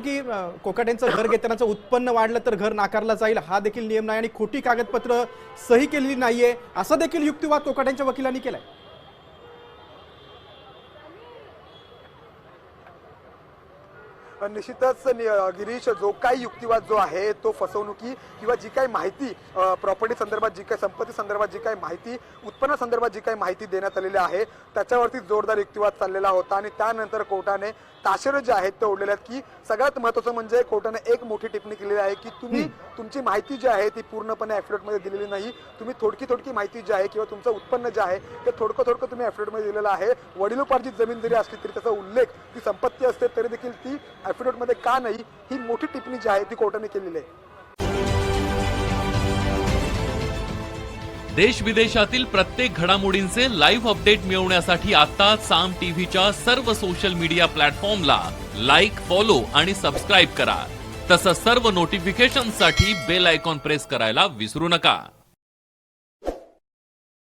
की कोकाटेंचं घर घेतानाचं उत्पन्न वाढलं तर घर नाकारलं जाईल हा देखील नियम नाही आणि खोटी कागदपत्र सही केलेली नाहीये असा देखील युक्तिवाद कोकाटेंच्या वकिलांनी केलाय। निश्चितच गिरीश, जो काही युक्तिवाद जो आहे तो फसवणुकी किंवा जी काही माहिती प्रॉपर्टी संदर्भात, जी काही संपत्ती संदर्भात जी काही माहिती, उत्पन्न संदर्भात जी काही माहिती देण्यात आलेली आहे त्याच्यावरती जोरदार युक्तिवाद चाललेला होता आणि त्यानंतर कोर्टाने ताशेरे जे आहेत ते ओढलेले आहेत की सगळ्यात महत्त्वाचं म्हणजे कोर्टाने एक मोठी टिप्पणी केलेली आहे की तुम्ही तुमची माहिती जी आहे ती पूर्णपणे ॲफिडेव्हिटमध्ये दिलेली नाही, तुम्ही थोडकी माहिती जी आहे किंवा तुमचं उत्पन्न जे आहे ते थोडकं तुम्ही ॲफिडेव्हिटमध्ये दिलेलं आहे। वडिलोपार्जित जमीन जरी असली तरी त्याचा उल्लेख, ती संपत्ती असते तरी देखील ती ॲफिडेव्हिटमध्ये का नाही, ही मोठी टिप्पणी जी आहे ती कोर्टाने केलेली आहे। देश विदेशातील प्रत्येक घडामोडींचे लाईव्ह अपडेट मिळवण्यासाठी आता साम टीव्हीच्या सर्व सोशल मीडिया प्लॅटफॉर्मला लाईक, फॉलो आणि सबस्क्राईब करा। तसंच सर्व नोटिफिकेशनसाठी बेल आयकॉन प्रेस करायला विसरू नका।